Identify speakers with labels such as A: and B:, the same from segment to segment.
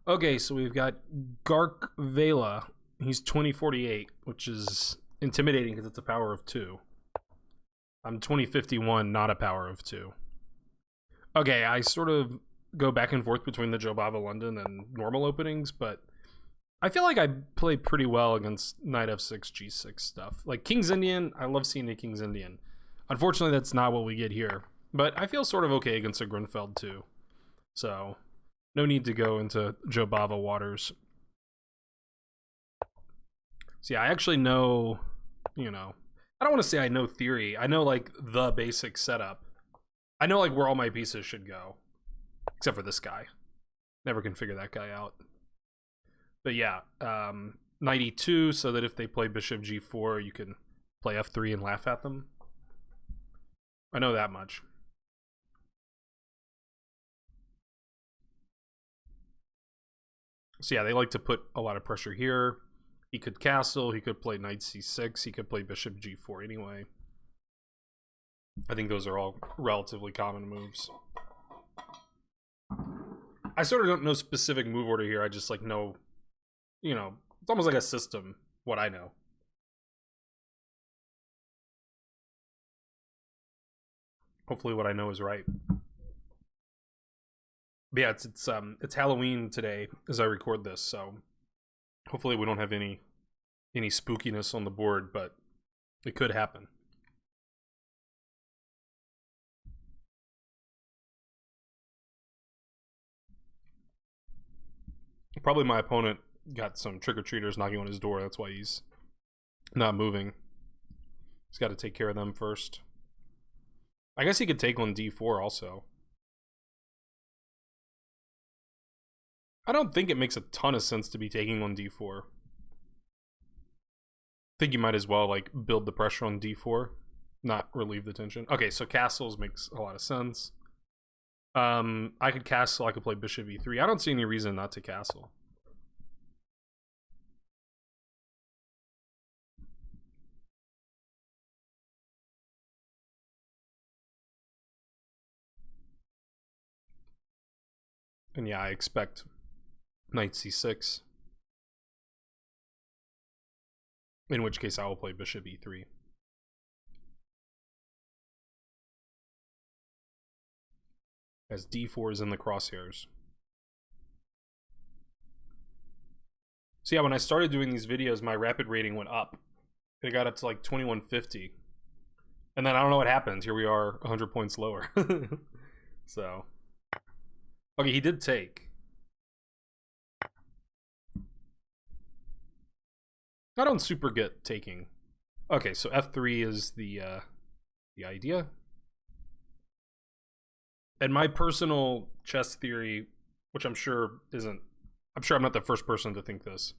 A: Okay, so we've got Gark Vela. He's 2048, which is intimidating because it's a power of 2. I'm 2051, not a power of 2. Okay, I sort of go back and forth between the Jobava London and normal openings, but I feel like I play pretty well against Knight F6, G6 stuff. Like King's Indian, I love seeing a King's Indian. Unfortunately, that's not what we get here. But I feel sort of okay against a Grunfeld too. So, no need to go into Jobava waters. See, I actually know, I don't want to say I know theory. I know, like, the basic setup. I know, like, where all my pieces should go. Except for this guy. Never can figure that guy out. But yeah, knight e2, so that if they play bishop g4, you can play f3 and laugh at them. I know that much. So yeah, they like to put a lot of pressure here. He could castle, he could play knight c6, he could play bishop g4 anyway. I think those are all relatively common moves. I sort of don't know specific move order here, I just like know, it's almost like a system, what I know. Hopefully what I know is right. But yeah, it's Halloween today as I record this, so hopefully we don't have any spookiness on the board, but it could happen. Probably my opponent got some trick-or-treaters knocking on his door, that's why he's not moving. He's got to take care of them first. I guess he could take on d4 also. I don't think it makes a ton of sense to be taking on d4. I think you might as well like build the pressure on d4, not relieve the tension. Okay, so castles makes a lot of sense. I could castle, I could play bishop e3. I don't see any reason not to castle. And yeah, I expect knight c6. In which case I will play bishop e3. As d4 is in the crosshairs. So yeah, when I started doing these videos, my rapid rating went up. It got up to like 2150. And then I don't know what happened. Here we are 100 points lower. So. Okay, he did take. I don't super get taking. Okay, so f3 is the idea. And my personal chess theory, which I'm sure I'm not the first person to think this.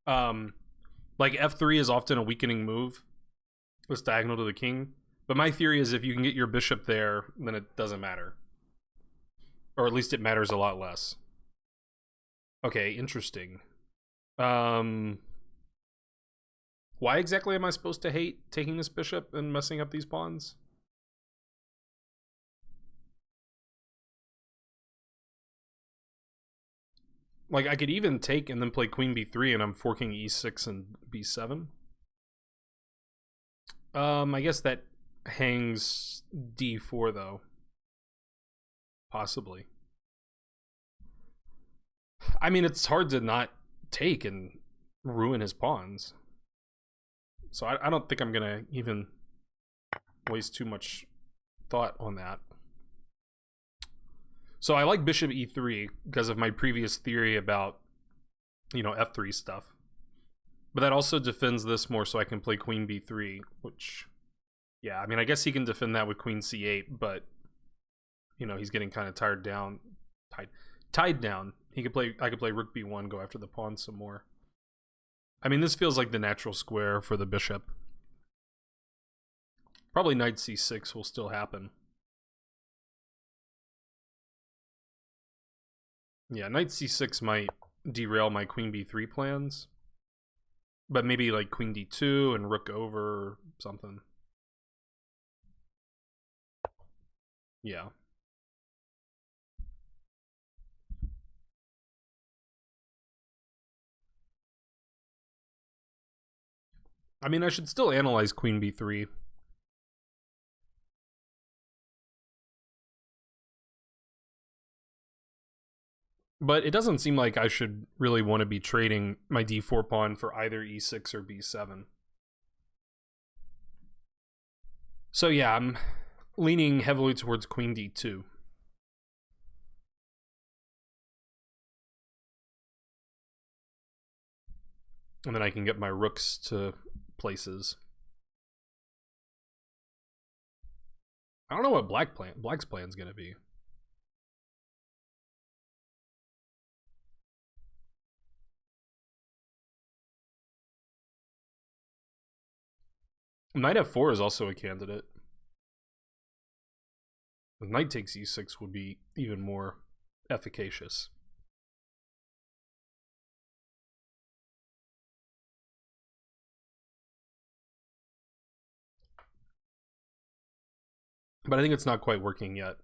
A: Like f3 is often a weakening move. It's diagonal to the king. But my theory is if you can get your bishop there, then it doesn't matter. Or at least it matters a lot less. Okay, interesting. Why exactly am I supposed to hate taking this bishop and messing up these pawns? Like, I could even take and then play queen b3 and I'm forking e6 and b7. I guess that hangs d4 though. Possibly. I mean, it's hard to not take and ruin his pawns. So I don't think I'm gonna even waste too much thought on that. So I like bishop e3 because of my previous theory about, f3 stuff. But that also defends this more so I can play queen b3, which, yeah, I mean, I guess he can defend that with queen c8, but, he's getting kind of tied down. I could play rook b1, go after the pawn some more. I mean, this feels like the natural square for the bishop. Probably knight c6 will still happen. Yeah, knight c6 might derail my queen b3 plans. But maybe like queen d2 and rook over or something. Yeah. I mean, I should still analyze queen b3. But it doesn't seem like I should really want to be trading my d4 pawn for either e6 or b7. So yeah, I'm leaning heavily towards queen d2. And then I can get my rooks to places. I don't know what Black's plan's gonna be. Knight f4 is also a candidate. Knight takes e6 would be even more efficacious. But I think it's not quite working yet.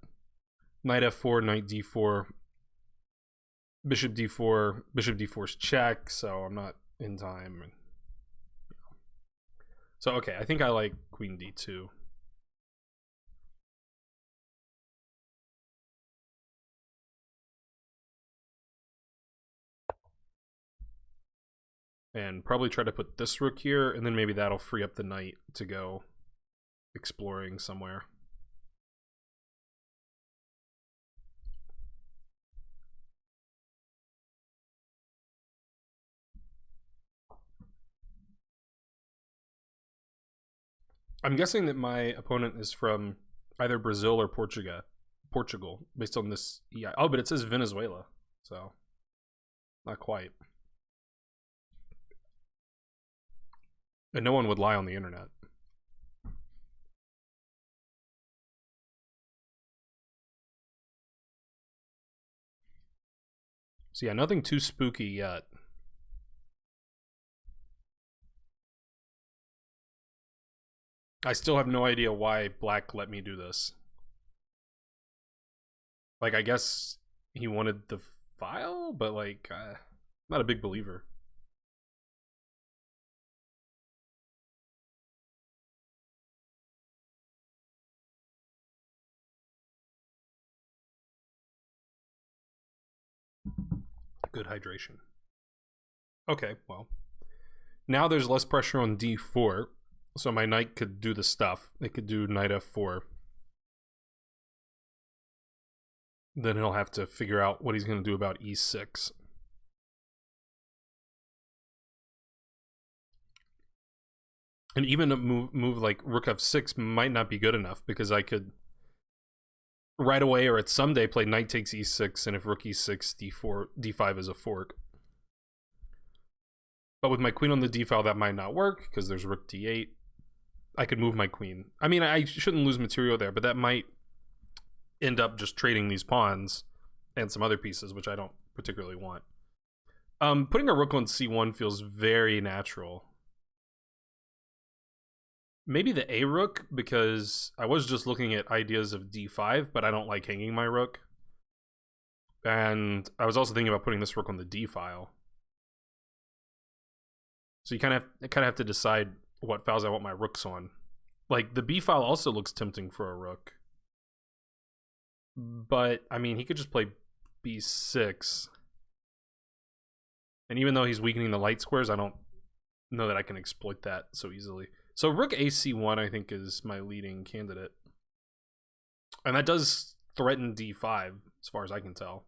A: Knight f4, knight d4, bishop d4, bishop d4's check, so I'm not in time. So okay, I think I like queen d2. And probably try to put this rook here, and then maybe that'll free up the knight to go exploring somewhere. I'm guessing that my opponent is from either Brazil or Portugal, based on this EI. Oh, but it says Venezuela, so not quite. And no one would lie on the internet. So yeah, nothing too spooky yet. I still have no idea why Black let me do this. Like, I guess he wanted the file, but like, I'm not a big believer. Good hydration. Okay, well, now there's less pressure on d4, so my knight could do the stuff. It could do knight f4. Then he'll have to figure out what he's going to do about e6. And even a move like rook f6 might not be good enough, because I could right away or at some day play knight takes e6, and if rook e6, d4, d5 is a fork. But with my queen on the d file, that might not work, because there's rook d8. I could move my queen. I mean, I shouldn't lose material there, but that might end up just trading these pawns and some other pieces, which I don't particularly want. Putting a rook on c1 feels very natural. Maybe the a rook, because I was just looking at ideas of d5, but I don't like hanging my rook. And I was also thinking about putting this rook on the d file. So you kind of have to decide what files I want my rooks on. Like, the b file also looks tempting for a rook. But, I mean, he could just play b6. And even though he's weakening the light squares, I don't know that I can exploit that so easily. So rook ac1, I think, is my leading candidate. And that does threaten d5, as far as I can tell.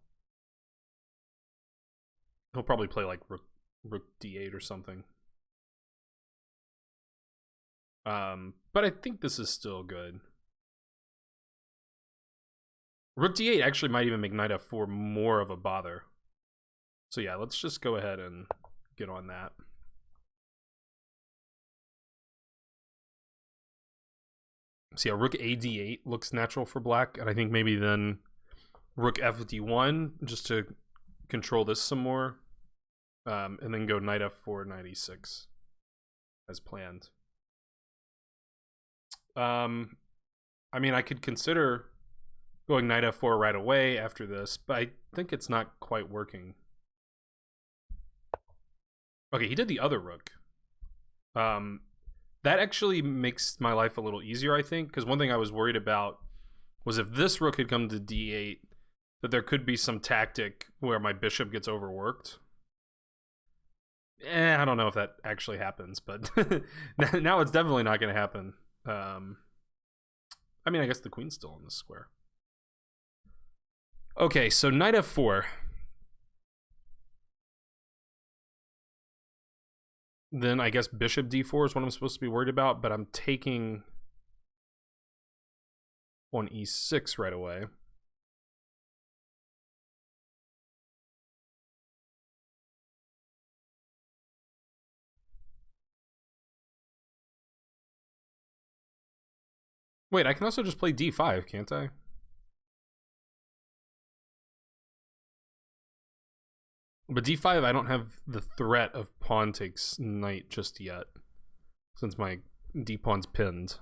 A: He'll probably play, like, rook d8 or something. But I think this is still good. Rook d8 actually might even make knight f4 more of a bother. So yeah, let's just go ahead and get on that. So yeah, rook a d8 looks natural for black, and I think maybe then rook f d1 just to control this some more, and then go knight f4, knight e6 as planned. I mean, I could consider going knight f4 right away after this, but I think it's not quite working. Okay, he did the other rook. That actually makes my life a little easier, I think, because one thing I was worried about was if this rook had come to d8, that there could be some tactic where my bishop gets overworked. I don't know if that actually happens, but now it's definitely not going to happen. I mean, I guess the queen's still on the square. Okay, so knight f4. Then I guess bishop d4 is what I'm supposed to be worried about, but I'm taking on e6 right away. Wait, I can also just play d5, can't I? But d5, I don't have the threat of pawn takes knight just yet, since my d-pawn's pinned.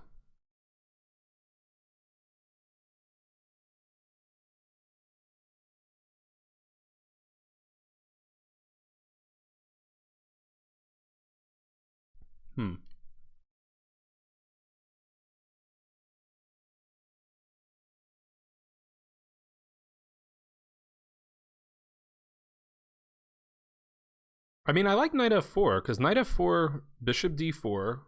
A: I mean, I like knight f4, because knight f4, bishop d4,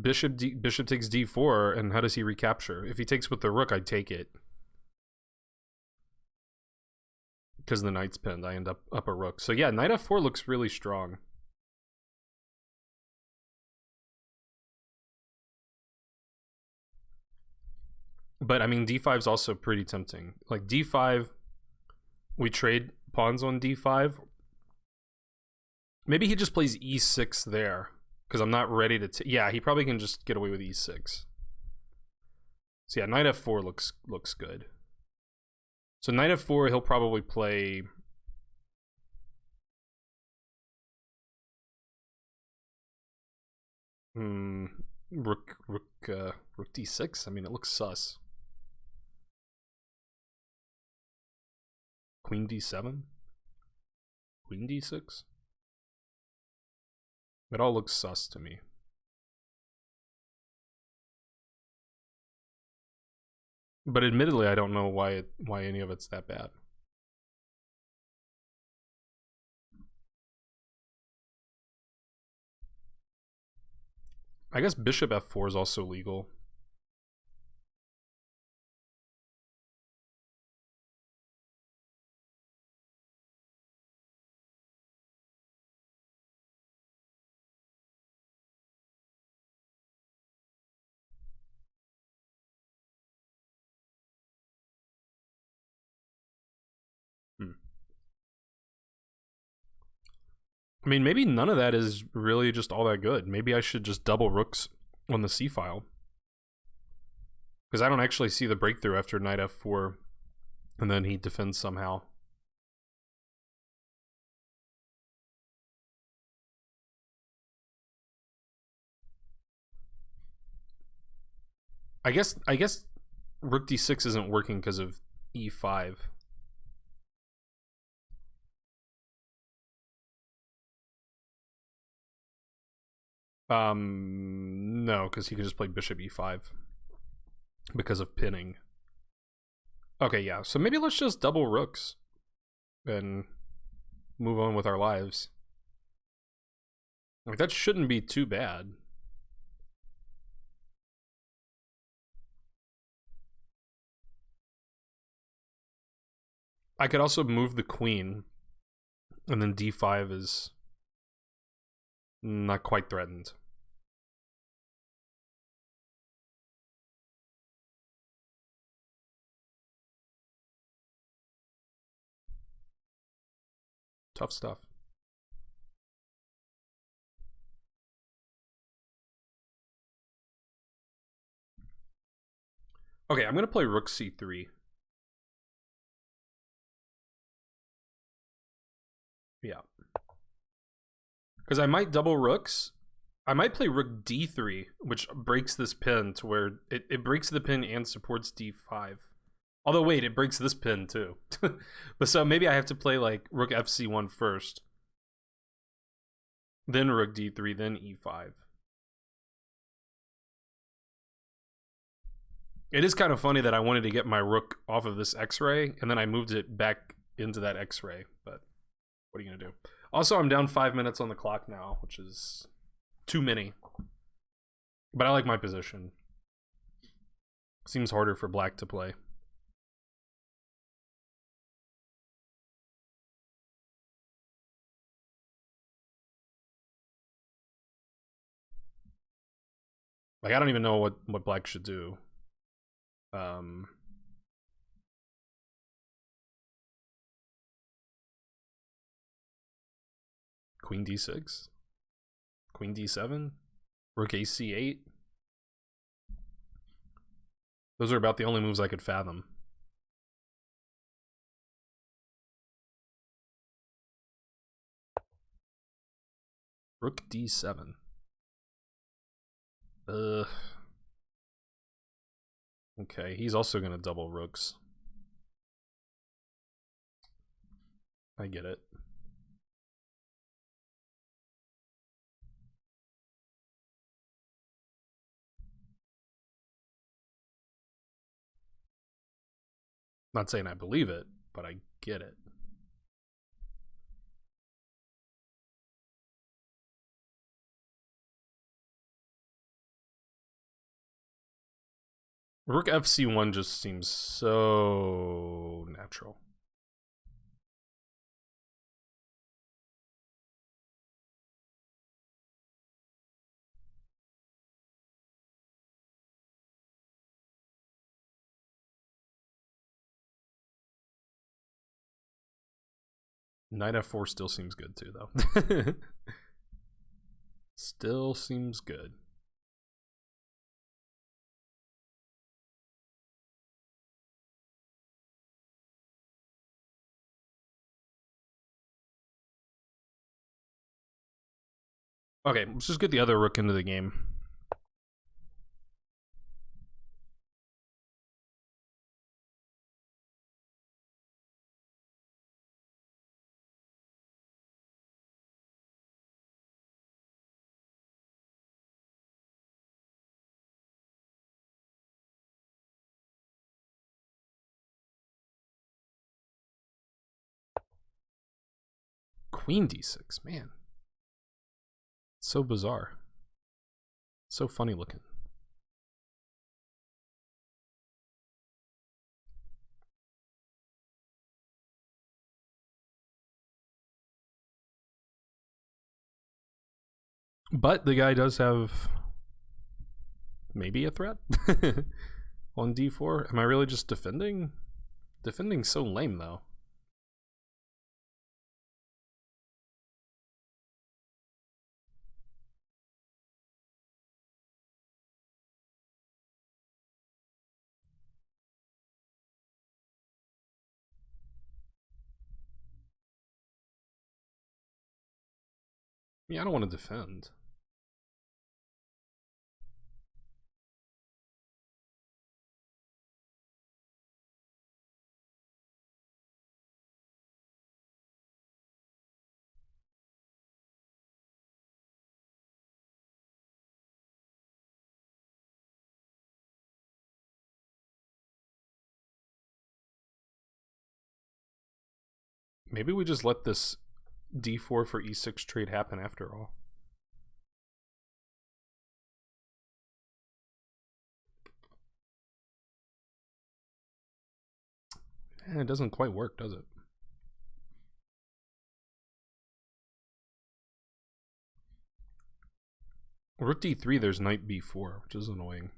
A: bishop takes d4, and how does he recapture? If he takes with the rook, I'd take it. Because the knight's pinned, I end up a rook. So yeah, knight f4 looks really strong. But I mean, d5 is also pretty tempting. Like d5, we trade pawns on d5. Maybe he just plays e6 there, because I'm not ready to. Yeah, he probably can just get away with e6. So yeah, knight f4 looks good. So knight f4, he'll probably play. Rook d6. I mean, it looks sus. Queen d7? Queen d6? It all looks sus to me. But admittedly, I don't know why any of it's that bad. I guess bishop f4 is also legal. I mean, maybe none of that is really just all that good. Maybe I should just double rooks on the c-file. Because I don't actually see the breakthrough after knight f4, and then he defends somehow. I guess rook d6 isn't working because of e5. No, because he can just play bishop e5 because of pinning. Okay, yeah. So maybe let's just double rooks and move on with our lives. Like, that shouldn't be too bad. I could also move the queen, and then d5 is not quite threatened. Tough stuff. Okay, I'm gonna play rook c3. Yeah. Because I might double rooks. I might play rook d3, which breaks this pin to where it breaks the pin and supports d5. Although, wait, it breaks this pin too. But so maybe I have to play like rook fc1 first. Then rook d3, then e5. It is kind of funny that I wanted to get my rook off of this x-ray, and then I moved it back into that x-ray, but what are you going to do? Also, I'm down 5 minutes on the clock now, which is too many. But I like my position. Seems harder for black to play. Like, I don't even know what black should do. Queen d6? Queen d7? Rook ac8? Those are about the only moves I could fathom. Rook d7. Okay, he's also gonna double rooks. I get it. Not saying I believe it, but I get it. Rook fc1 just seems so natural. Knight f4 still seems good too, though. Still seems good. Okay, let's just get the other rook into the game. Queen d6, man. It's so bizarre. So funny looking. But the guy does have maybe a threat on d4. Am I really just defending? Defending's so lame, though. Yeah, I don't want to defend. Maybe we just let this d4 for e6 trade happen after all. And it doesn't quite work, does it? Rook d3, there's knight b4, which is annoying.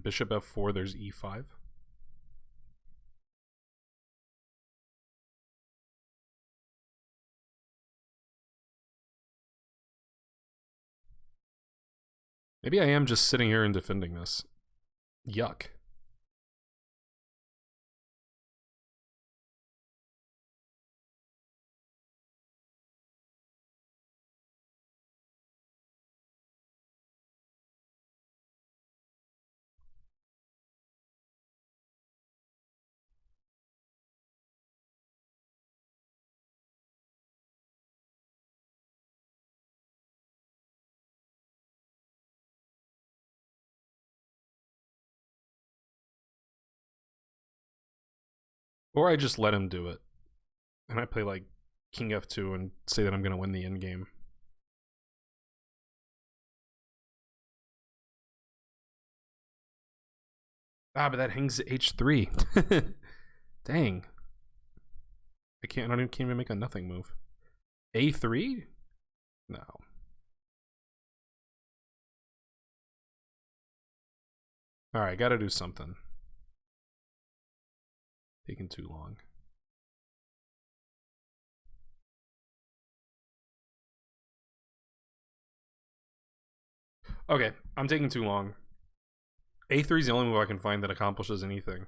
A: Bishop f4, there's e5. Maybe I am just sitting here and defending this. Yuck. Or I just let him do it. And I play like King F2 and say that I'm going to win the end game. Ah, but that hangs H3. Dang. I can't even make a nothing move. A3? No. Alright, gotta do something. Taking too long. Okay, I'm taking too long. A3 is the only move I can find that accomplishes anything.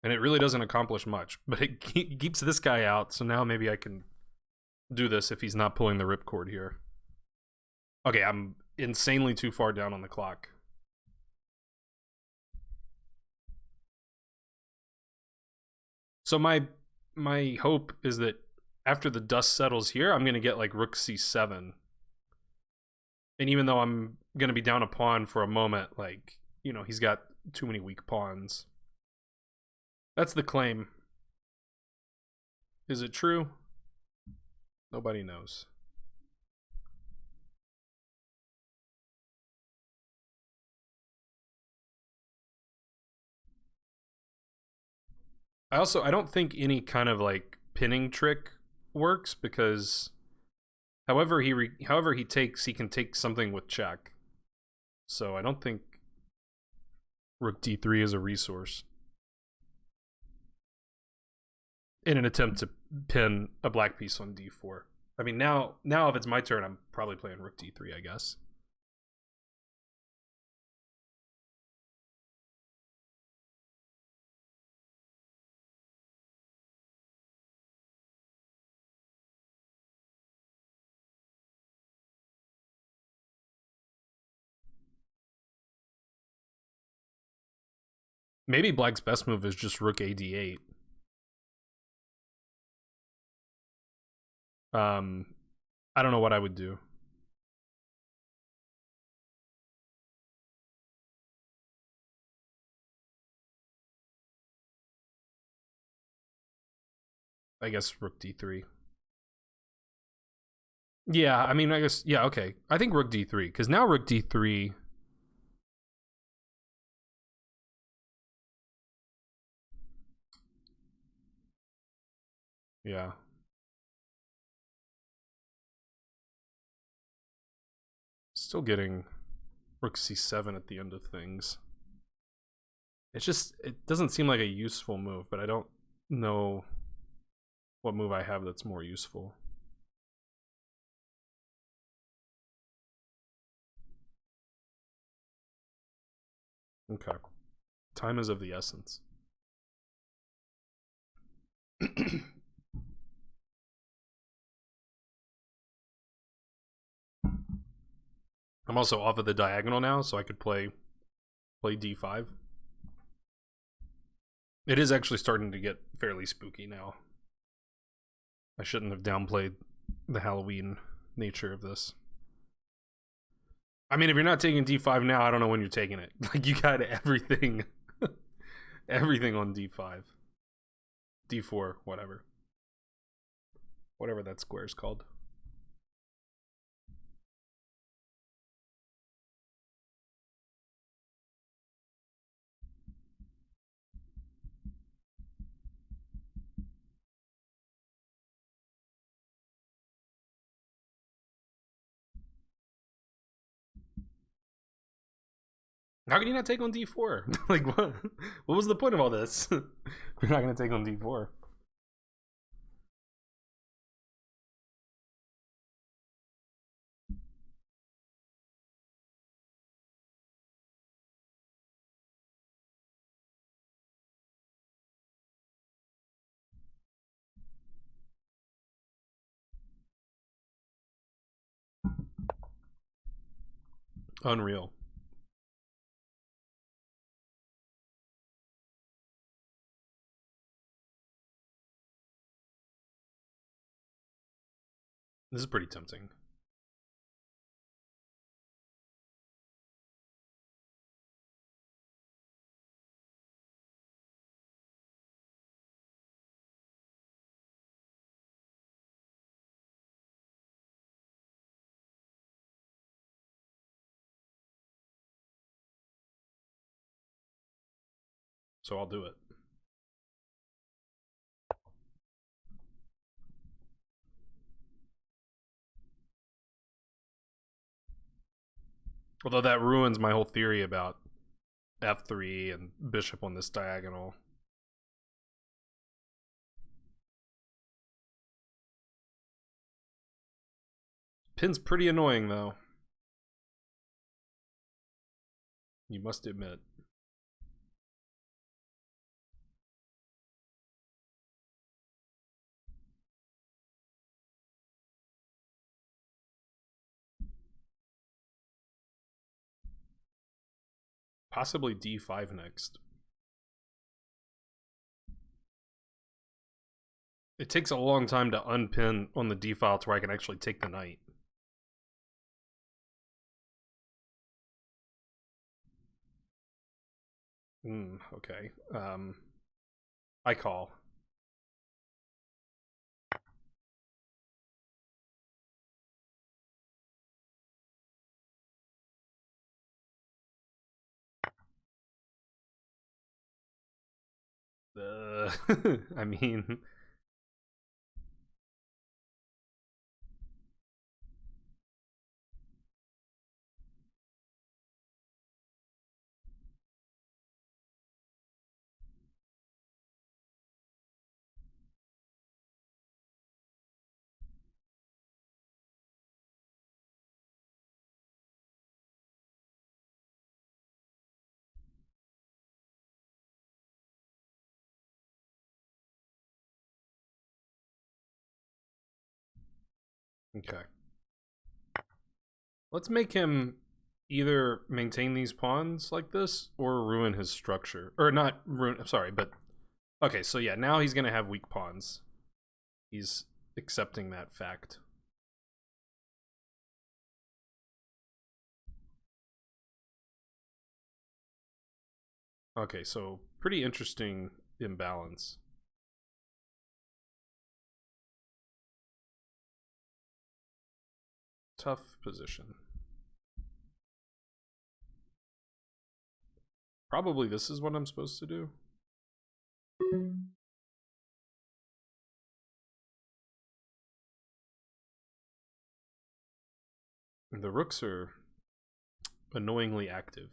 A: And it really doesn't accomplish much, but it keeps this guy out, so now maybe I can do this if he's not pulling the ripcord here. Okay, I'm insanely too far down on the clock. So my hope is that after the dust settles here, I'm going to get like rook c7. And even though I'm going to be down a pawn for a moment, like, you know, he's got too many weak pawns. That's the claim. Is it true? Nobody knows. I don't think any kind of like pinning trick works because however he takes, he can take something with check. So I don't think rook d3 is a resource in an attempt to pin a black piece on d4. I mean, now if it's my turn, I'm probably playing rook d3, I guess. Maybe black's best move is just rook ad8. I don't know what I would do. I guess rook d3. Yeah, I mean, I guess, yeah, okay. I think rook d3, because now rook d3... Yeah. Still getting rook c7 at the end of things. It's just, it doesn't seem like a useful move, but I don't know what move I have that's more useful. Okay. Time is of the essence. I'm also off of the diagonal now, so I could play d5. It is actually starting to get fairly spooky now. I shouldn't have downplayed the Halloween nature of this. I mean, if you're not taking d5 now, I don't know when you're taking it. Like, you got everything. Everything on d5. d4, whatever. Whatever that square is called. How can you not take on d4? Like, what was the point of all this? You're not going to take on d4. Unreal. This is pretty tempting. So I'll do it. Although that ruins my whole theory about f3 and bishop on this diagonal. Pin's pretty annoying, though. You must admit. Possibly d5 next. It takes a long time to unpin on the d file to where I can actually take the knight. Okay. I call. I mean, okay. Let's make him either maintain these pawns like this or ruin his structure. Or not ruin, I'm sorry, but okay, so yeah, now he's gonna have weak pawns. He's accepting that fact. Okay, so pretty interesting imbalance. Tough position. Probably this is what I'm supposed to do. The rooks are annoyingly active.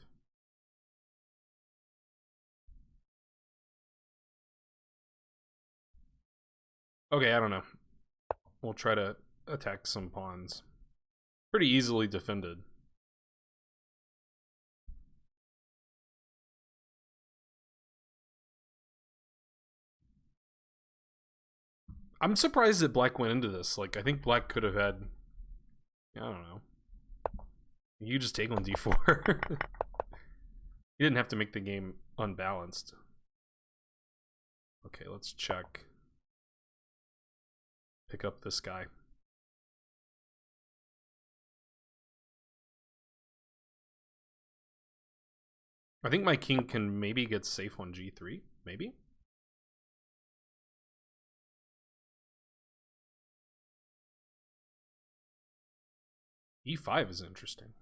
A: Okay, I don't know. We'll try to attack some pawns. Pretty easily defended. I'm surprised that black went into this. Like, I think black could have had... I don't know. You just take on d4. You didn't have to make the game unbalanced. Okay, let's check. Pick up this guy. I think my king can maybe get safe on g3. Maybe? e5 is interesting.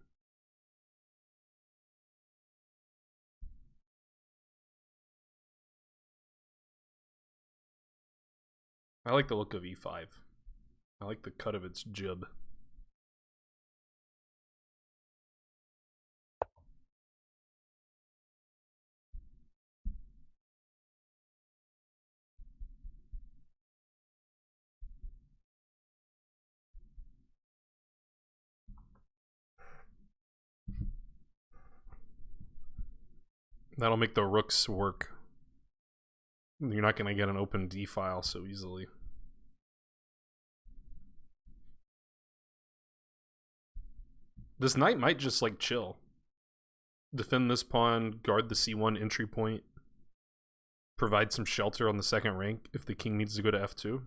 A: I like the look of e5. I like the cut of its jib. That'll make the rooks work. You're not going to get an open d file so easily. This knight might just like chill. Defend this pawn, guard the c1 entry point, provide some shelter on the second rank if the king needs to go to f2.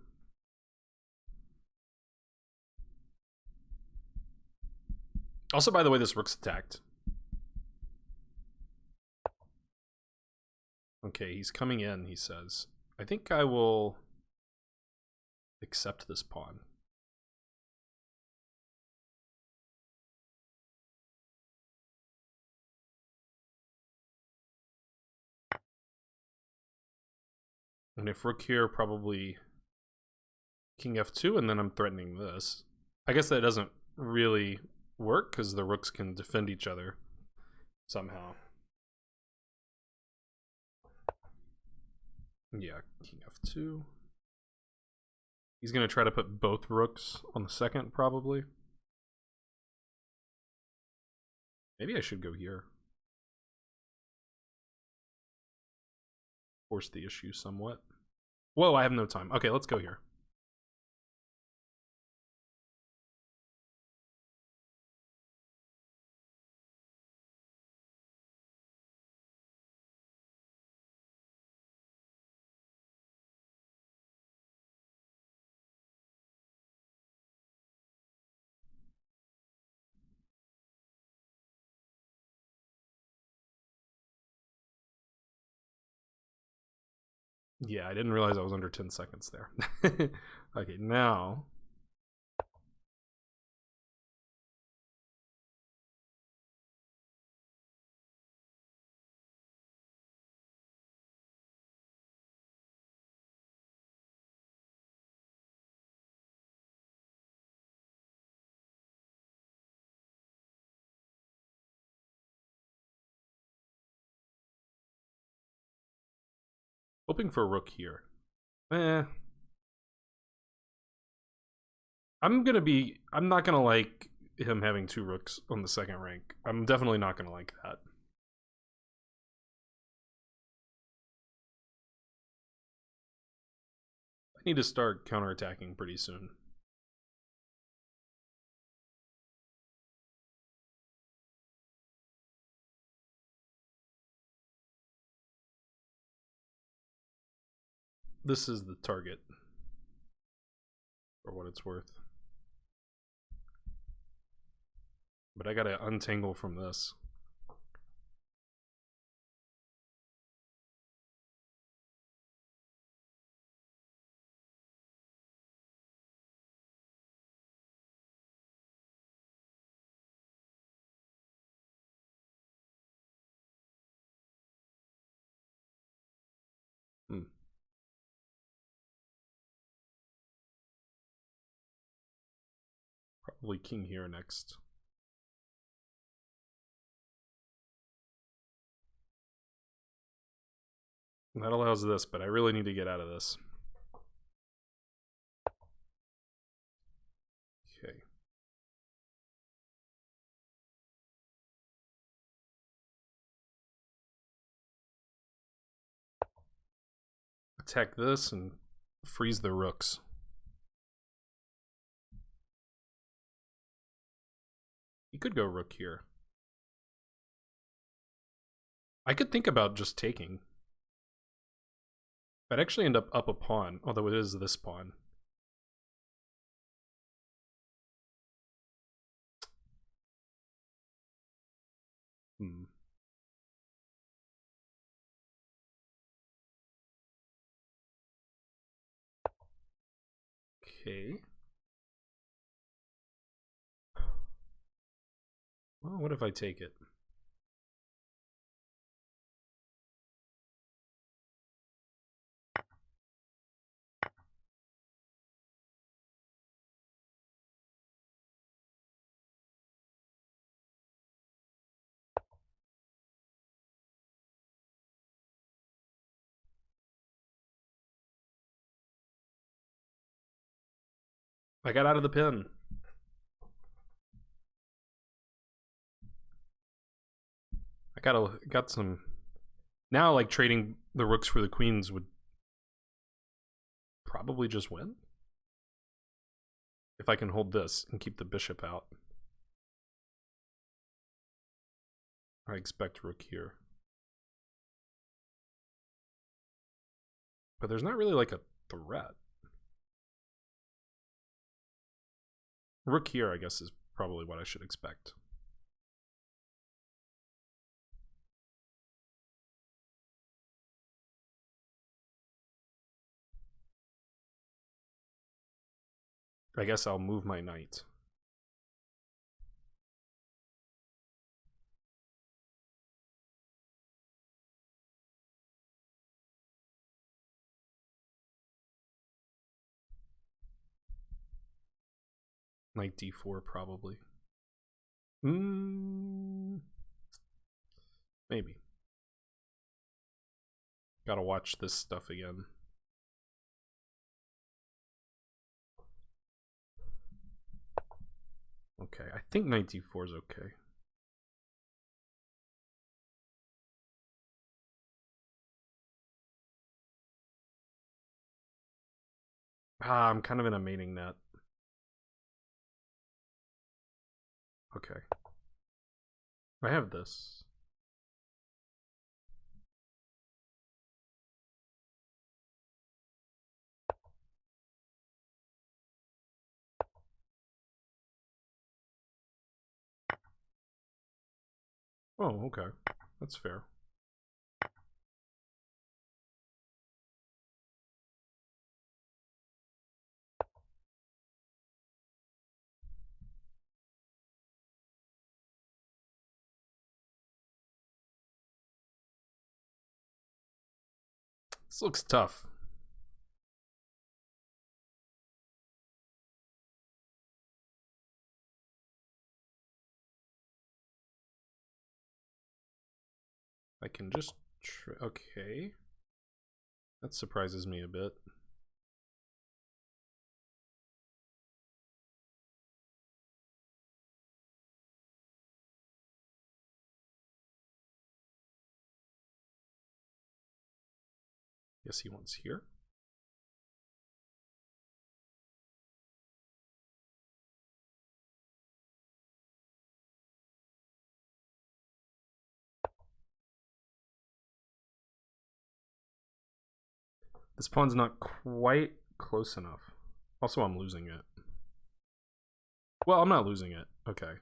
A: Also, by the way, this rook's attacked. Okay, he's coming in, he says. I think I will accept this pawn. And if rook here, probably king f2, and then I'm threatening this. I guess that doesn't really work because the rooks can defend each other somehow. Yeah, king f2. He's going to try to put both rooks on the second, probably. Maybe I should go here. Force the issue somewhat. Whoa, I have no time. Okay, let's go here. Yeah, I didn't realize I was under 10 seconds there. Okay, now... hoping for a rook here. I'm not gonna like him having two rooks on the second rank. I'm definitely not gonna like that. I need to start counterattacking pretty soon. This is the target, for what it's worth. But I gotta untangle from this. Probably king here next. That allows this, but I really need to get out of this. Okay. Attack this and freeze the rooks. You could go rook here. I could think about just taking. I'd actually end up a pawn, although it is this pawn. Okay. Well, what if I take it? I got out of the pin. I got some. Now, like, trading the rooks for the queens would probably just win. If I can hold this and keep the bishop out. I expect rook here. But there's not really like a threat. Rook here, I guess, is probably what I should expect. I guess I'll move my knight. Knight d4 probably. Maybe. Gotta watch this stuff again. Okay, I think knight d4 is okay. I'm kind of in a mating net. Okay. I have this. Oh, okay. That's fair. This looks tough. I can just okay. That surprises me a bit. Guess he wants here. This pawn's not quite close enough. Also, I'm losing it. Well, I'm not losing it. Okay.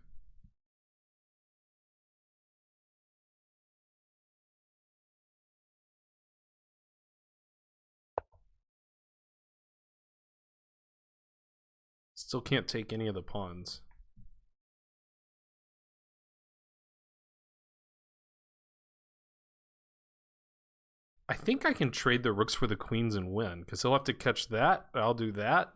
A: Still can't take any of the pawns. I think I can trade the rooks for the queens and win, because he'll have to catch that. I'll do that.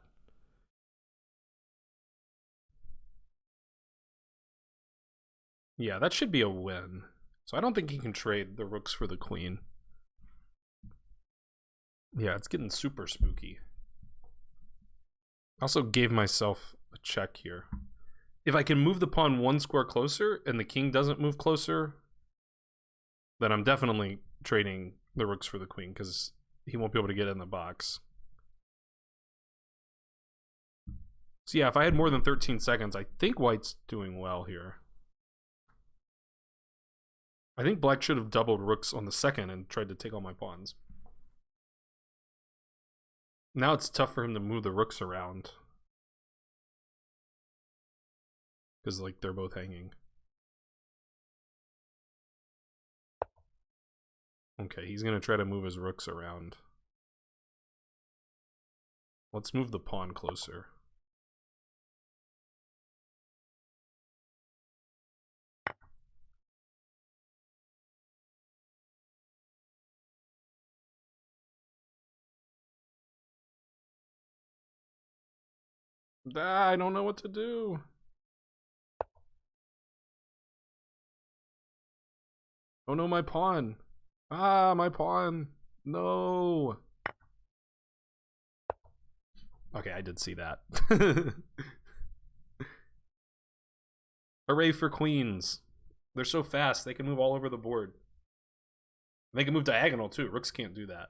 A: Yeah, that should be a win. So I don't think he can trade the rooks for the queen. Yeah, it's getting super spooky. I also gave myself a check here. If I can move the pawn one square closer and the king doesn't move closer, then I'm definitely trading the rooks for the queen, because he won't be able to get in the box. So yeah, if I had more than 13 seconds, I think white's doing well here. I think black should have doubled rooks on the second and tried to take all my pawns. Now it's tough for him to move the rooks around, because like they're both hanging. Okay, he's gonna try to move his rooks around. Let's move the pawn closer. I don't know what to do. Oh no, my pawn. Ah, my pawn. No. Okay, I did see that. Hooray for queens. They're so fast, they can move all over the board. They can move diagonal too. Rooks can't do that.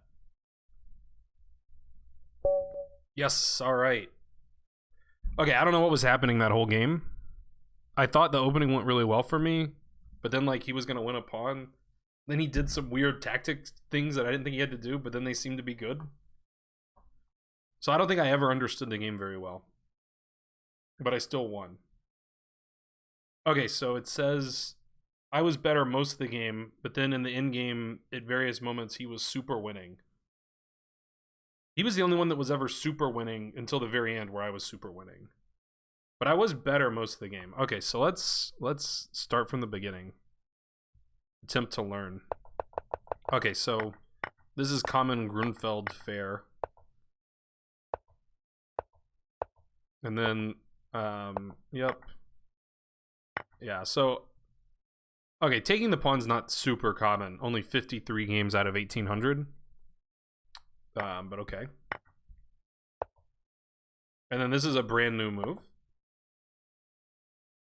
A: Yes, alright. Okay, I don't know what was happening that whole game. I thought the opening went really well for me, but then like he was gonna win a pawn. Then he did some weird tactics things that I didn't think he had to do, but then they seemed to be good. So I don't think I ever understood the game very well. But I still won. Okay, so it says I was better most of the game, but then in the end game, at various moments, he was super winning. He was the only one that was ever super winning until the very end, where I was super winning. But I was better most of the game. Okay, so let's start from the beginning. Attempt to learn. Okay, so this is common Grunfeld fare. And then Yep. Yeah, so okay, taking the pawn's not super common. Only 53 games out of 1800. But okay. And then this is a brand new move.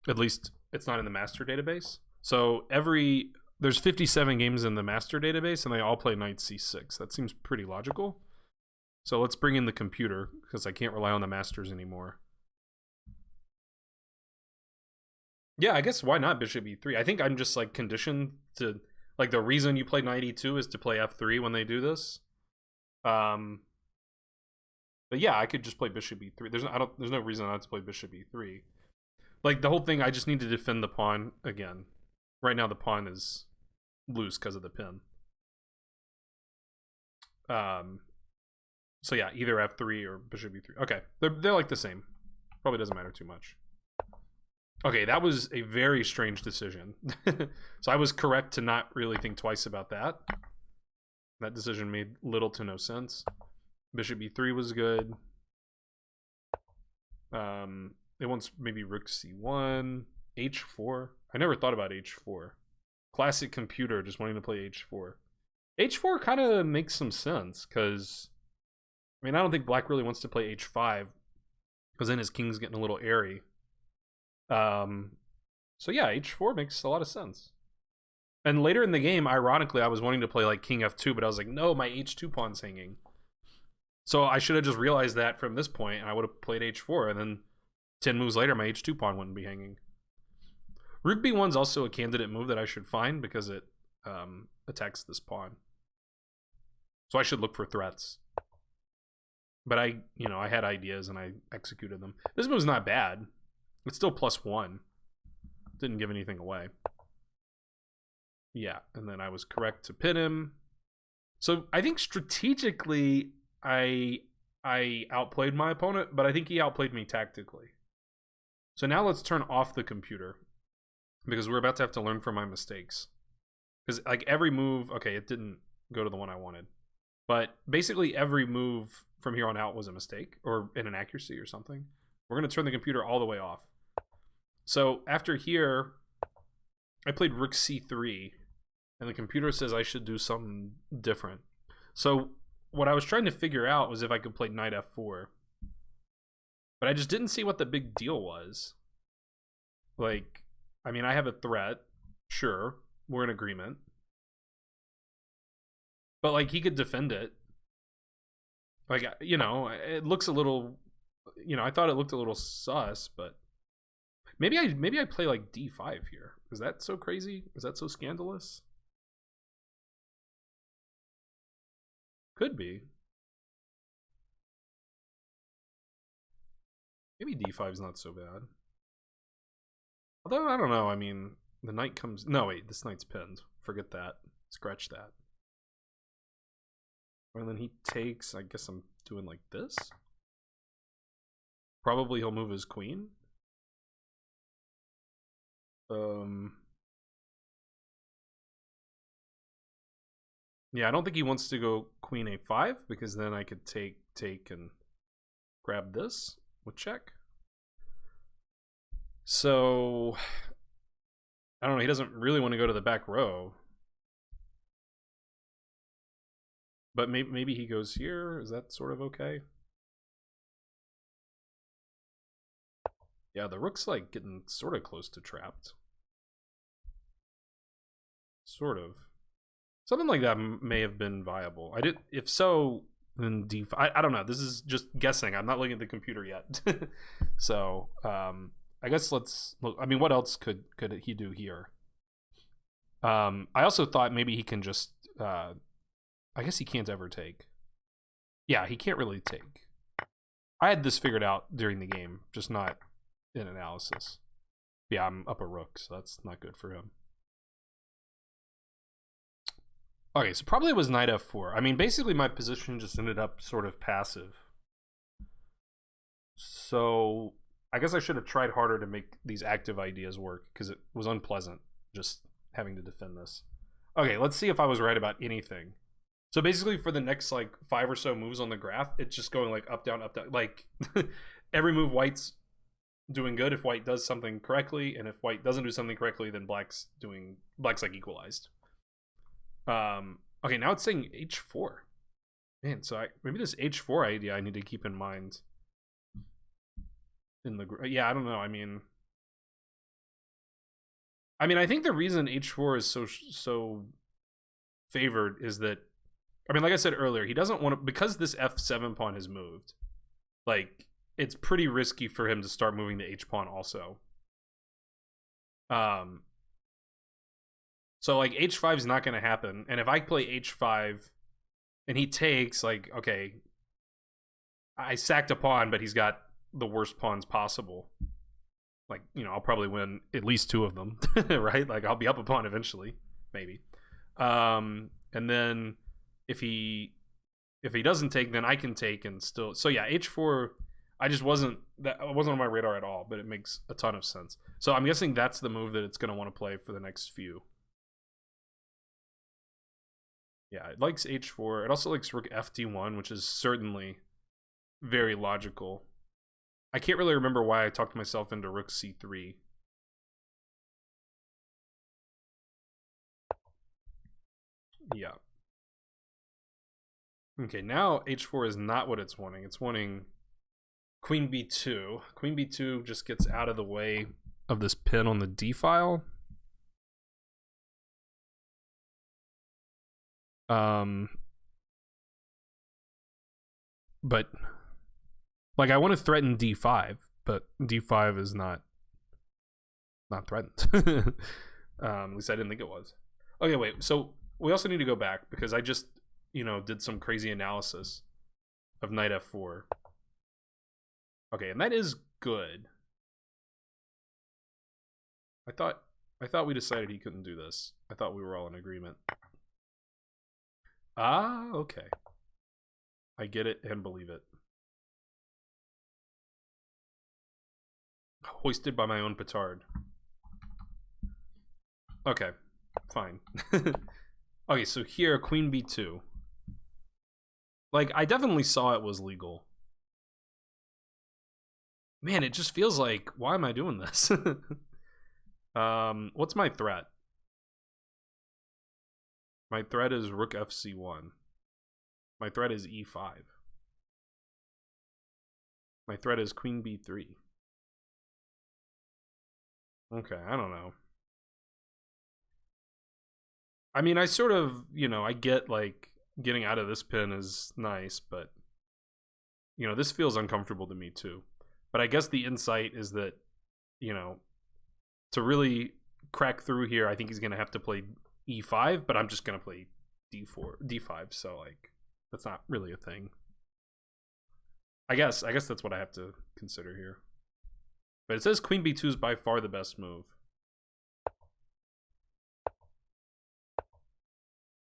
A: At least it's not in the master database. So there's 57 games in the master database, and they all play knight c6. That seems pretty logical. So let's bring in the computer, because I can't rely on the masters anymore. Yeah, I guess why not bishop e3? I think I'm just like conditioned to, like, the reason you play knight e2 is to play f3 when they do this. But yeah, I could just play bishop e3. There's no reason not to play bishop e3. Like, the whole thing, I just need to defend the pawn again. Right now the pawn is loose because of the pin. So yeah, either f3 or bishop e3. Okay, they're like the same. Probably doesn't matter too much. Okay, that was a very strange decision. So I was correct to not really think twice about that. That decision made little to no sense. Bishop e3 was good. It wants maybe rook c1, h4. I never thought about h4. Classic computer just wanting to play h4. h4 kind of makes some sense, because I mean, I don't think black really wants to play h5, because then his king's getting a little airy. So yeah, h4 makes a lot of sense. And later in the game, ironically, I was wanting to play like king f2, but I was like, no, my h2 pawn's hanging. So I should have just realized that from this point, and I would have played h4, and then 10 moves later, my h2 pawn wouldn't be hanging. Rook b1's also a candidate move that I should find, because it attacks this pawn. So I should look for threats. But I had ideas and I executed them. This move's not bad. It's still +1. Didn't give anything away. Yeah, and then I was correct to pin him. So I think strategically I outplayed my opponent, but I think he outplayed me tactically. So now let's turn off the computer, because we're about to have to learn from my mistakes. Because like every move, okay, it didn't go to the one I wanted, but basically every move from here on out was a mistake or an inaccuracy or something. We're going to turn the computer all the way off. So after here, I played rook c3, and the computer says I should do something different. So what I was trying to figure out was if I could play knight f4. But I just didn't see what the big deal was. Like, I mean, I have a threat. Sure, we're in agreement. But, like, he could defend it. Like, you know, it looks a little... You know, I thought it looked a little sus, but... Maybe I play, like, d5 here. Is that so crazy? Is that so scandalous? Could be. Maybe d5 is not so bad. Although, I don't know. I mean, the knight comes... No, wait. This knight's pinned. Forget that. Scratch that. And then he takes... I guess I'm doing like this. Probably he'll move his queen. Yeah, I don't think he wants to go queen a5, because then I could take, and grab this with check. So, I don't know, he doesn't really want to go to the back row. But maybe he goes here. Is that sort of okay? Yeah, the rook's like getting sort of close to trapped. Sort of. Something like that may have been viable. If so, then d5. I don't know. This is just guessing. I'm not looking at the computer yet. So, I guess let's look. I mean, what else could he do here? I also thought maybe he can just... I guess he can't ever take. Yeah, he can't really take. I had this figured out during the game, just not in analysis. Yeah, I'm up a rook, so that's not good for him. Okay, so probably it was knight f4. I mean, basically my position just ended up sort of passive. So I guess I should have tried harder to make these active ideas work, because it was unpleasant just having to defend this. Okay, let's see if I was right about anything. So basically for the next like 5 or so moves on the graph, it's just going like up, down, like every move white's doing good if white does something correctly, and if white doesn't do something correctly, then black's like equalized. Okay, now it's saying h4. Man, so maybe this h4 idea I need to keep in mind. Yeah, I don't know. I mean, I think the reason h4 is so favored is that, I mean, like I said earlier, he doesn't want to, because this f7 pawn has moved. Like, it's pretty risky for him to start moving the h pawn also. So like h5 is not going to happen, and if I play h5 and he takes, like, okay, I sacked a pawn, but he's got the worst pawns possible. Like, you know, I'll probably win at least 2 of them, right? Like, I'll be up a pawn eventually, maybe. And then if he doesn't take, then I can take and still. So yeah, h4. It wasn't on my radar at all, but it makes a ton of sense. So I'm guessing that's the move that it's going to want to play for the next few. Yeah, it likes h4. It also likes rook fd1, which is certainly very logical. I can't really remember why I talked myself into rook c3. Yeah. Okay, now h4 is not what it's wanting. It's wanting queen b2. Queen b2 just gets out of the way of this pin on the d file. But like, I want to threaten d5, but d5 is not threatened. At least I didn't think it was. Okay, wait. So we also need to go back because I just, you know, did some crazy analysis of knight f4. Okay, and that is good. I thought we decided he couldn't do this. I thought we were all in agreement. Ah, okay. I get it and believe it. Hoisted by my own petard. Okay, fine. Okay, so here, queen b2. Like, I definitely saw it was legal. Man, it just feels like, why am I doing this? What's my threat? My threat is rook fc1. My threat is e5. My threat is queen b3. Okay, I don't know. I mean, I sort of, you know, I get, like, getting out of this pin is nice, but, you know, this feels uncomfortable to me too. But I guess the insight is that, you know, to really crack through here, I think he's going to have to play e5, but I'm just going to play d5, so, like, that's not really a thing. I guess that's what I have to consider here. But it says queen b2 is by far the best move.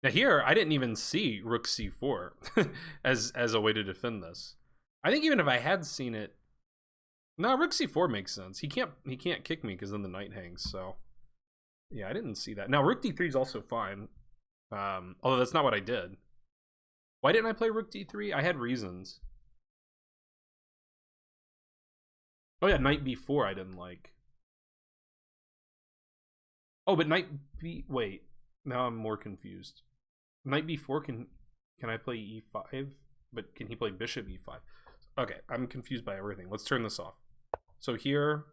A: Now here, I didn't even see rook c4 as a way to defend this. I think even if I had seen it, no, rook c4 makes sense. He can't kick me because then the knight hangs. So yeah, I didn't see that. Now rook d3 is also fine, although that's not what I did. Why didn't I play rook d3? I had reasons. Oh yeah, knight b4 I didn't like. Oh, but knight b. Wait, now I'm more confused. Knight b4 can I play e5? But can he play bishop e5? Okay, I'm confused by everything. Let's turn this off. So here,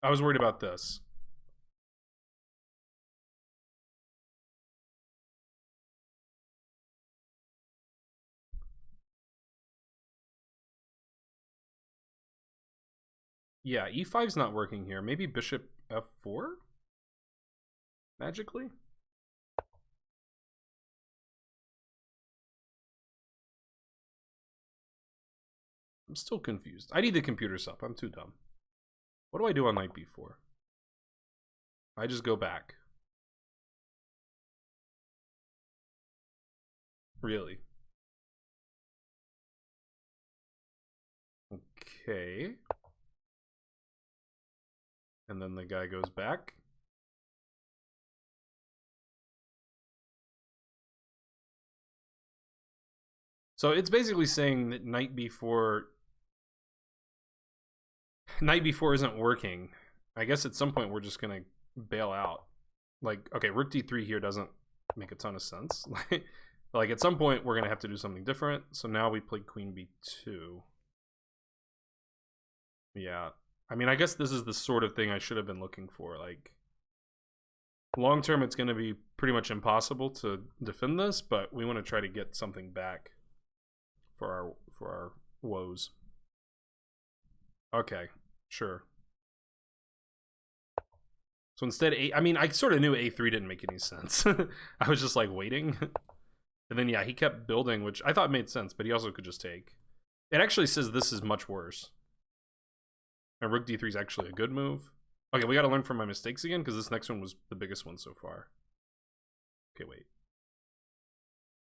A: I was worried about this. Yeah, e5's not working here. Maybe bishop f4? Magically? I'm still confused. I need the computers up. I'm too dumb. What do I do on knight b4? I just go back. Really? Okay. And then the guy goes back. So it's basically saying that knight b4... Knight before isn't working. I guess at some point we're just gonna bail out. Like, okay, rook d3 here doesn't make a ton of sense. Like at some point we're gonna have to do something different. So now we play queen b2. Yeah, I mean, I guess this is the sort of thing I should have been looking for. Like, long term, it's going to be pretty much impossible to defend this, but we want to try to get something back for our woes. Okay, sure. So instead, I mean, I sort of knew a3 didn't make any sense. I was just like waiting. And then, yeah, he kept building, which I thought made sense, but he also could just take. It actually says this is much worse. And rook d3 is actually a good move. Okay, we got to learn from my mistakes again, because this next one was the biggest one so far. Okay, wait.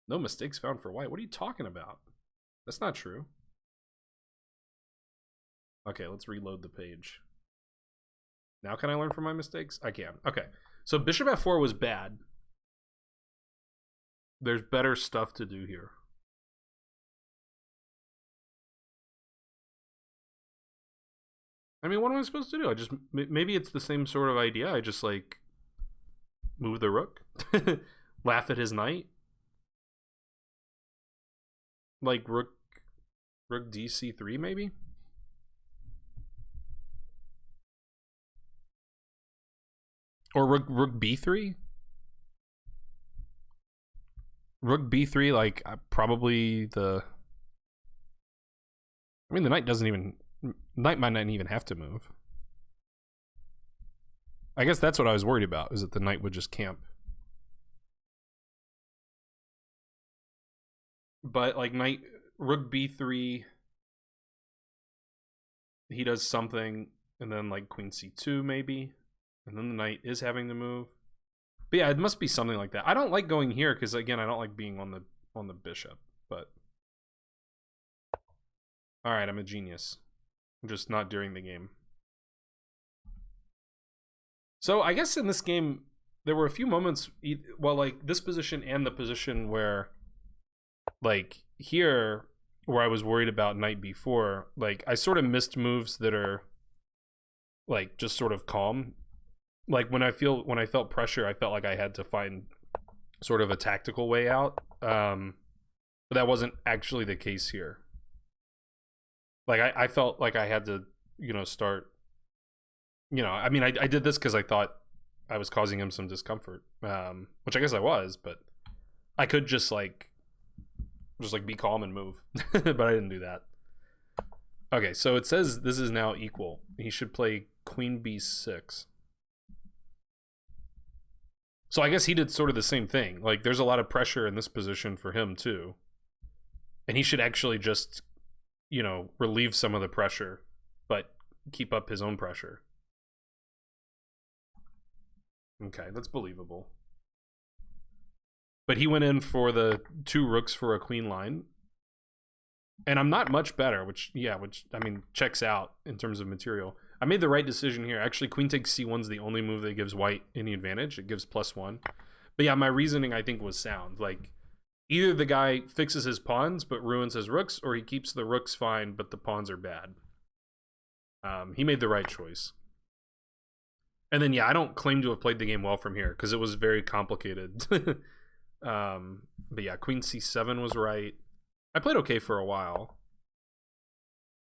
A: No mistakes found for white. What are you talking about? That's not true. Okay, let's reload the page. Now can I learn from my mistakes? I can. Okay, so bishop f4 was bad. There's better stuff to do here. I mean, what am I supposed to do? I just, maybe it's the same sort of idea. I just like move the rook, laugh at his knight, like rook dc3 maybe. Or rook b3. Rook b3, like probably the. I mean, the knight doesn't even. Knight might not even have to move. I guess that's what I was worried about, is that the knight would just camp. But like knight, rook b3, he does something, and then like queen c2 maybe, and then the knight is having to move. But yeah, it must be something like that. I don't like going here because again, I don't like being on the bishop. But all right, I'm a genius. I'm just not during the game. So I guess in this game, there were a few moments, well, like this position and the position where, like here, where I was worried about knight b4, like I sort of missed moves that are like just sort of calm. Like when I felt pressure, I felt like I had to find sort of a tactical way out. But that wasn't actually the case here. Like I felt like I had to, start. I mean, I did this because I thought I was causing him some discomfort, which I guess I was, but I could just like be calm and move, but I didn't do that. Okay, so it says this is now equal. He should play queen b6. So I guess he did sort of the same thing. Like there's a lot of pressure in this position for him too, and he should actually just relieve some of the pressure, but keep up his own pressure. Okay, that's believable. But he went in for the 2 rooks for a queen line. And I'm not much better, which I mean, checks out in terms of material. I made the right decision here. Actually, queen takes c1 is the only move that gives white any advantage. It gives +1. But yeah, my reasoning, I think, was sound. Like, either the guy fixes his pawns but ruins his rooks, or he keeps the rooks fine but the pawns are bad. He made the right choice. And then, yeah, I don't claim to have played the game well from here because it was very complicated. But yeah, queen c7 was right. I played okay for a while.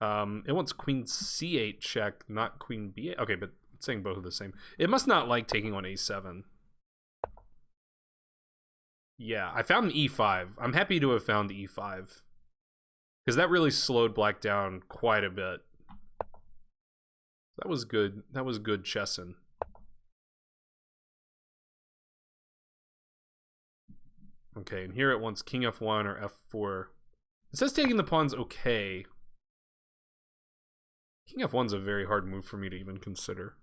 A: It wants queen c8 check, not queen b8. Okay, but it's saying both are the same. It must not like taking on a7. Yeah, I found e5. I'm happy to have found e5. Because that really slowed black down quite a bit. That was good. That was good chessing. Okay, and here it wants king f1 or f4. It says taking the pawn's okay. King f1's a very hard move for me to even consider.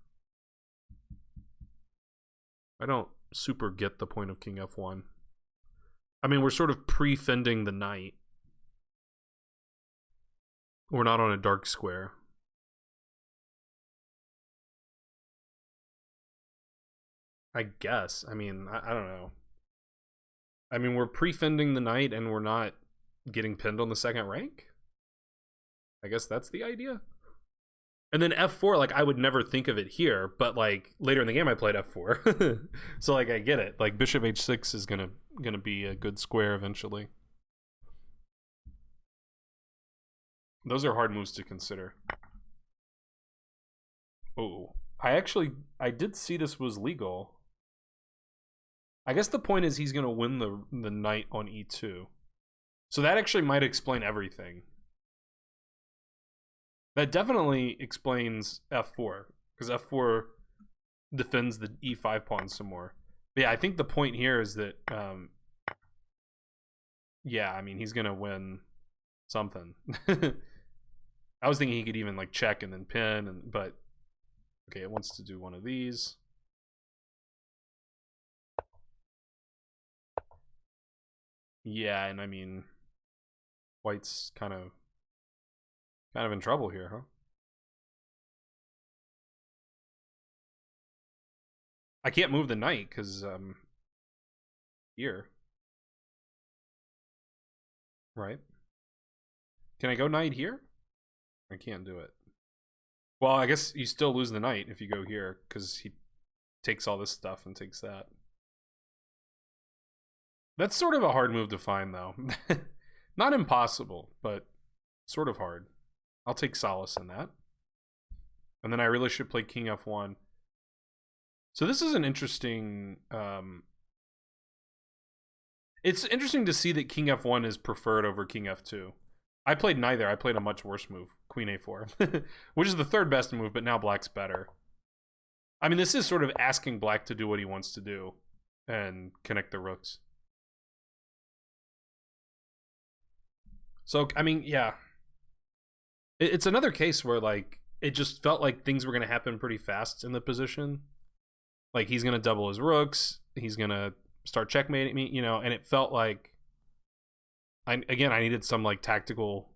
A: I don't super get the point of king f1. I mean, we're sort of pre-fending the knight. We're not on a dark square. I guess. I mean, I don't know. I mean, we're pre-fending the knight and we're not getting pinned on the second rank? I guess that's the idea? And then f4, like I would never think of it here, but like later in the game I played f4. So like I get it. Like bishop h6 is gonna be a good square eventually. Those are hard moves to consider. Oh, I did see this was legal. I guess the point is he's gonna win the knight on e2. So that actually might explain everything. That definitely explains f4, because f4 defends the e5 pawn some more. But yeah, I think the point here is that, yeah, I mean, he's gonna win something. I was thinking he could even like check and then pin, but okay, it wants to do one of these. Yeah, and I mean, white's kind of in trouble here, huh? I can't move the knight because here, right? Can I go knight here? I can't do it. Well, I guess you still lose the knight if you go here because he takes all this stuff and takes that. That's sort of a hard move to find, though. Not impossible, but sort of hard. I'll take solace in that. And then I really should play king f1. So this is an interesting... it's interesting to see that king f1 is preferred over king f2. I played neither. I played a much worse move, queen a4, which is the third best move, but now black's better. I mean, this is sort of asking black to do what he wants to do and connect the rooks. So, I mean, yeah. It's another case where, like, it just felt like things were going to happen pretty fast in the position. Like, he's going to double his rooks. He's going to start checkmating me, you know, and it felt like, I needed some, like, tactical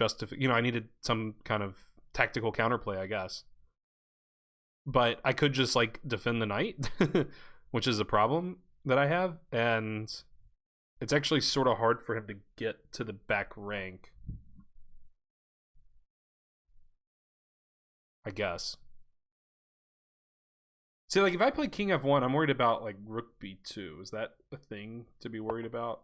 A: I needed some kind of tactical counterplay, I guess. But I could just, like, defend the knight, which is a problem that I have, and it's actually sort of hard for him to get to the back rank, I guess. See, like, if I play king f1, I'm worried about, like, rook b2. Is that a thing to be worried about?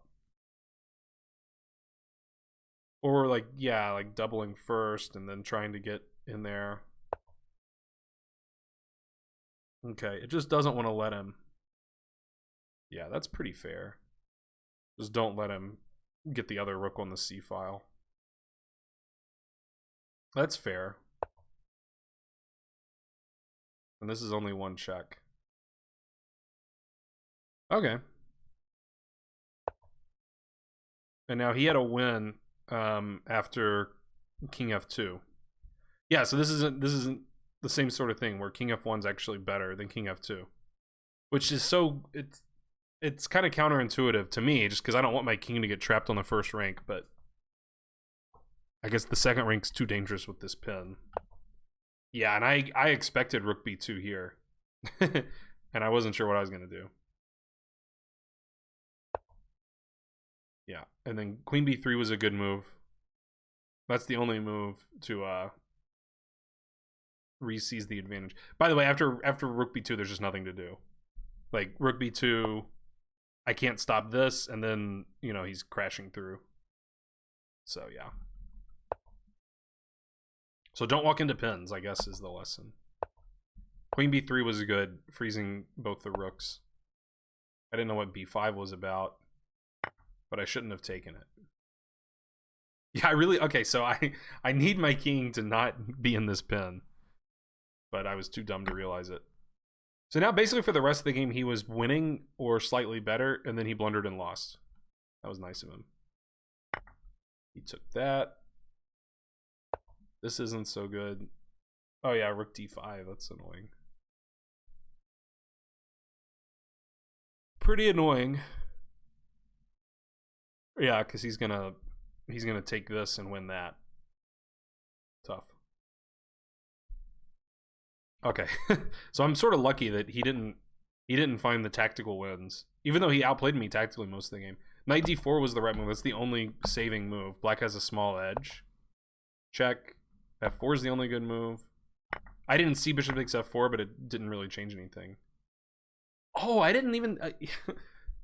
A: Or, like, yeah, like, doubling first and then trying to get in there. Okay, it just doesn't want to let him. Yeah, that's pretty fair. Just don't let him get the other rook on the c file. That's fair. And this is only one check. Okay. And now he had a win after king f2. Yeah, so this isn't the same sort of thing where king f1's actually better than king f2, which is it's kind of counterintuitive to me, just because I don't want my king to get trapped on the first rank, but I guess the second rank's too dangerous with this pin. Yeah, and I expected rook b2 here, and I wasn't sure what I was going to do. Yeah, and then queen b3 was a good move. That's the only move to re-seize the advantage. By the way, after rook b2, there's just nothing to do. Like, rook b2, I can't stop this, and then, you know, he's crashing through. So, yeah. So don't walk into pins, I guess, is the lesson. Queen b3 was good, freezing both the rooks. I didn't know what b5 was about, but I shouldn't have taken it. Yeah, okay, so I need my king to not be in this pin, but I was too dumb to realize it. So now basically for the rest of the game, he was winning or slightly better, and then he blundered and lost. That was nice of him. He took that. This isn't so good. Oh yeah, rook d5, that's annoying. Pretty annoying. Yeah, because he's gonna take this and win that. Tough. Okay, so I'm sort of lucky that he didn't find the tactical wins, even though he outplayed me tactically most of the game. Knight d4 was the right move. That's the only saving move. Black has a small edge. Check. F4 is the only good move. I didn't see bishop takes F4, but it didn't really change anything. Oh, I didn't even...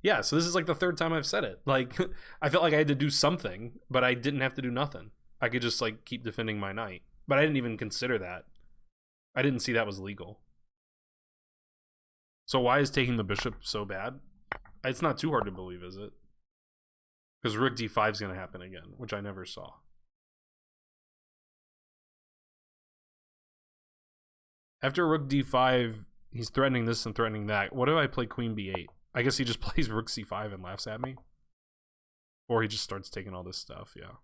A: yeah, so this is like the third time I've said it. Like, I felt like I had to do something, but I didn't have to do nothing. I could just, like, keep defending my knight. But I didn't even consider that. I didn't see that was legal. So why is taking the bishop so bad? It's not too hard to believe, is it? Because rook d5 is going to happen again, which I never saw. After rook d5, he's threatening this and threatening that. What do I play queen b8? I guess he just plays rook c5 and laughs at me. Or he just starts taking all this stuff, yeah.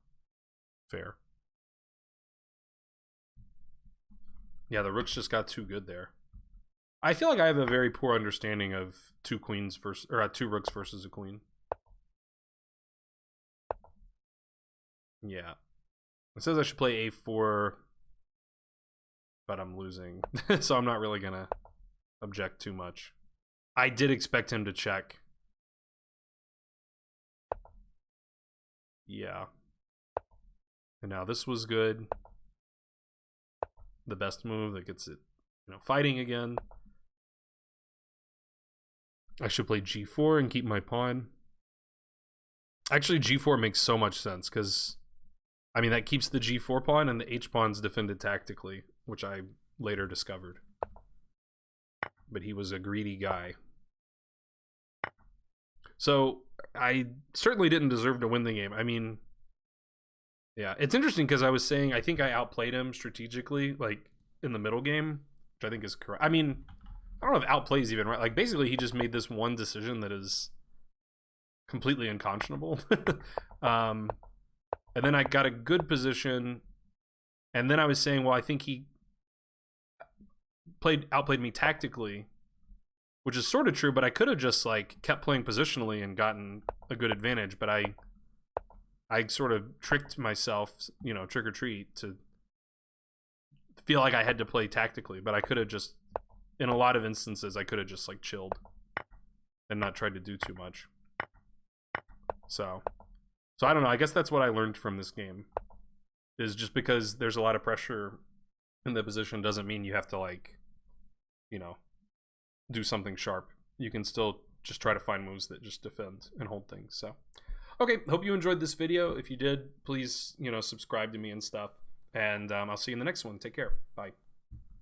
A: Fair. Yeah, the rooks just got too good there. I feel like I have a very poor understanding of two queens versus, or two rooks versus a queen. Yeah. It says I should play a4, but I'm losing. So I'm not really gonna object too much. I did expect him to check. Yeah. And now this was good. The best move that gets it, you know, fighting again. I should play g4 and keep my pawn. Actually, g4 makes so much sense because, I mean, that keeps the g4 pawn and the h pawn's defended tactically, which I later discovered. But he was a greedy guy. So I certainly didn't deserve to win the game. I mean, yeah, it's interesting because I was saying I think I outplayed him strategically, like in the middle game, which I think is correct. I mean, I don't know if outplay is even right. Like, basically, he just made this one decision that is completely unconscionable. And then I got a good position, and then I was saying, well, I think he outplayed me tactically, which is sort of true, but I could have just like kept playing positionally and gotten a good advantage, but I sort of tricked myself, you know, trick or treat, to feel like I had to play tactically, but I could have just, in a lot of instances, I could have just like chilled and not tried to do too much. So I don't know. I guess that's what I learned from this game, is just because there's a lot of pressure in the position doesn't mean you have to, like, you know, do something sharp. You can still just try to find moves that just defend and hold things. So, okay, hope you enjoyed this video. If you did, please, you know, subscribe to me and stuff. And I'll see you in the next one. Take care. Bye.